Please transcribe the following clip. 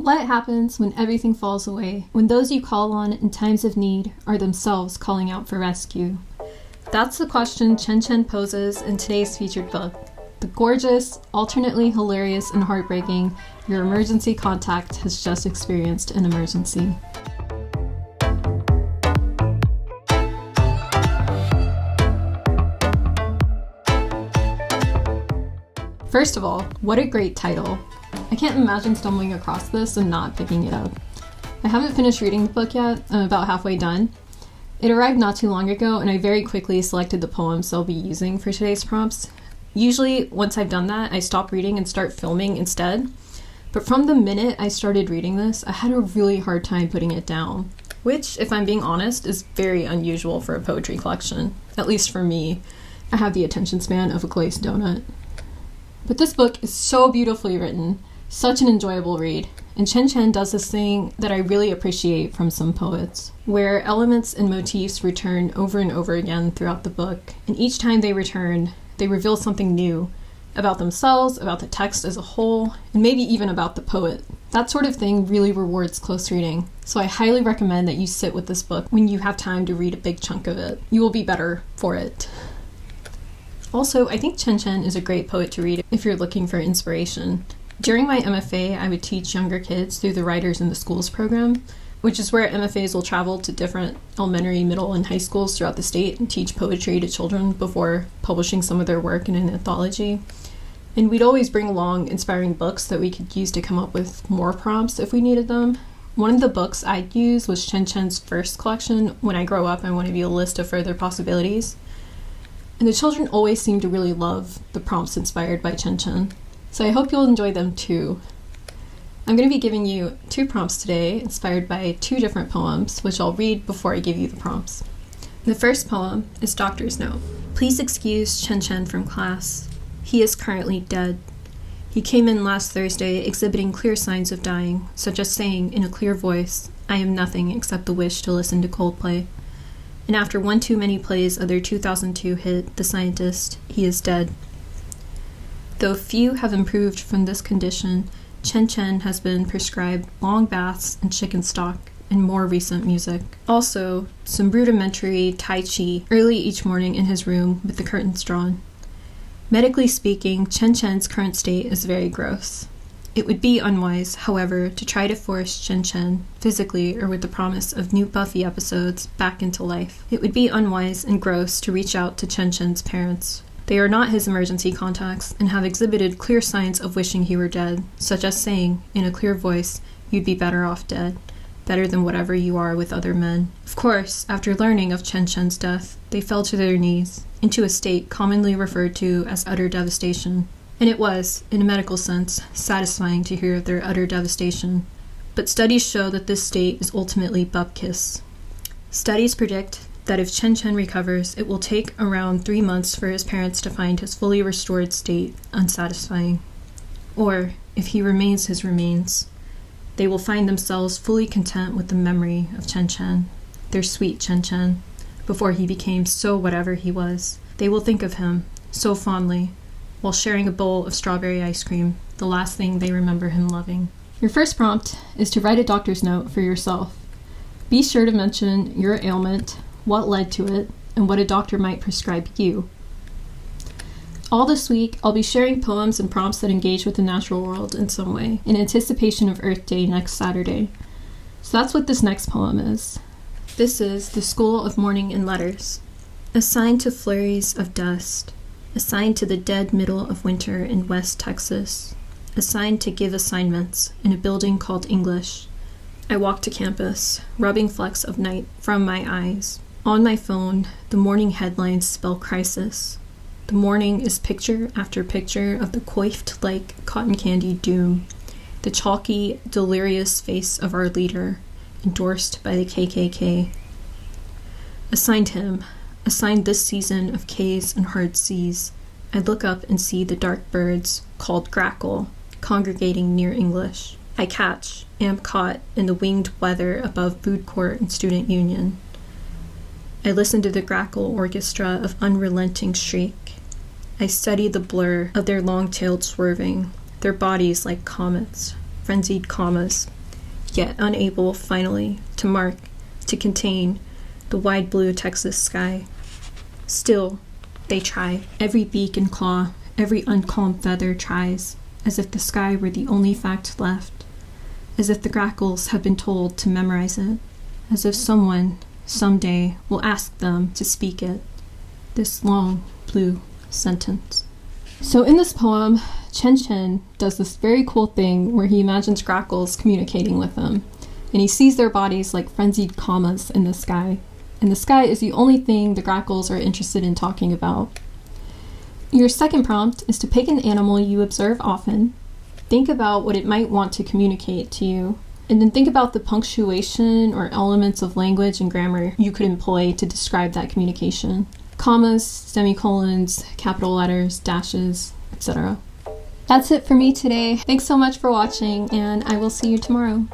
What happens when everything falls away, when those you call on in times of need are themselves calling out for rescue? That's the question Chen Chen poses in today's featured book, the gorgeous, alternately hilarious and heartbreaking Your Emergency Contact Has Just Experienced an Emergency. First of all, what a great title. I can't imagine stumbling across this and not picking it up. I haven't finished reading the book yet. I'm about halfway done. It arrived not too long ago, and I very quickly selected the poems I'll be using for today's prompts. Usually, once I've done that, I stop reading and start filming instead. But from the minute I started reading this, I had a really hard time putting it down, which, if I'm being honest, is very unusual for a poetry collection. At least for me. I have the attention span of a glazed donut. But this book is so beautifully written, such an enjoyable read, and Chen Chen does this thing that I really appreciate from some poets, where elements and motifs return over and over again throughout the book, and each time they return, they reveal something new about themselves, about the text as a whole, and maybe even about the poet. That sort of thing really rewards close reading, so I highly recommend that you sit with this book when you have time to read a big chunk of it. You will be better for it. Also, I think Chen Chen is a great poet to read if you're looking for inspiration. During my MFA, I would teach younger kids through the Writers in the Schools program, which is where MFAs will travel to different elementary, middle, and high schools throughout the state and teach poetry to children before publishing some of their work in an anthology. And we'd always bring along inspiring books that we could use to come up with more prompts if we needed them. One of the books I'd use was Chen Chen's first collection, When I Grow Up, I Want to Be a List of Further Possibilities. And the children always seem to really love the prompts inspired by Chen Chen. So I hope you'll enjoy them too. I'm going to be giving you 2 prompts today, inspired by 2 different poems, which I'll read before I give you the prompts. The first poem is Doctor's Note. Please excuse Chen Chen from class. He is currently dead. He came in last Thursday exhibiting clear signs of dying, such as saying in a clear voice, "I am nothing except the wish to listen to Coldplay." And after one too many plays of their 2002 hit, The Scientist, he is dead. Though few have improved from this condition, Chen Chen has been prescribed long baths and chicken stock and more recent music. Also, some rudimentary Tai Chi early each morning in his room with the curtains drawn. Medically speaking, Chen Chen's current state is very gross. It would be unwise, however, to try to force Chen Chen, physically or with the promise of new Buffy episodes, back into life. It would be unwise and gross to reach out to Chen Chen's parents. They are not his emergency contacts and have exhibited clear signs of wishing he were dead, such as saying, in a clear voice, "You'd be better off dead, better than whatever you are with other men." Of course, after learning of Chen Chen's death, they fell to their knees, into a state commonly referred to as utter devastation. And it was, in a medical sense, satisfying to hear of their utter devastation. But studies show that this state is ultimately bupkis. Studies predict that if Chen Chen recovers, it will take around 3 months for his parents to find his fully restored state unsatisfying. Or, if he remains his remains, they will find themselves fully content with the memory of Chen Chen, their sweet Chen Chen, before he became so whatever he was. They will think of him, so fondly, while sharing a bowl of strawberry ice cream, the last thing they remember him loving. Your first prompt is to write a doctor's note for yourself. Be sure to mention your ailment, what led to it, and what a doctor might prescribe you. All this week, I'll be sharing poems and prompts that engage with the natural world in some way, in anticipation of Earth Day next Saturday. So that's what this next poem is. This is The School of Morning and Letters. Assigned to flurries of dust, assigned to the dead middle of winter in West Texas, assigned to give assignments in a building called English. I walk to campus, rubbing flecks of night from my eyes. On my phone, the morning headlines spell crisis. The morning is picture after picture of the coiffed-like cotton candy doom, the chalky, delirious face of our leader, endorsed by the KKK. Assigned him, assigned this season of K's and hard C's, I look up and see the dark birds, called grackle, congregating near English. I catch, am caught in the winged weather above food court and student union. I listen to the grackle orchestra of unrelenting shriek. I study the blur of their long-tailed swerving, their bodies like comets, frenzied commas, yet unable, finally, to mark, to contain the wide blue Texas sky. Still, they try. Every beak and claw, every uncombed feather tries, as if the sky were the only fact left, as if the grackles have been told to memorize it, as if someone, someday, will ask them to speak it, this long, blue sentence. So in this poem, Chen Chen does this very cool thing where he imagines grackles communicating with him, and he sees their bodies like frenzied commas in the sky, and the sky is the only thing the grackles are interested in talking about. Your second prompt is to pick an animal you observe often, think about what it might want to communicate to you, and then think about the punctuation or elements of language and grammar you could employ to describe that communication. Commas, semicolons, capital letters, dashes, etc. That's it for me today. Thanks so much for watching, and I will see you tomorrow.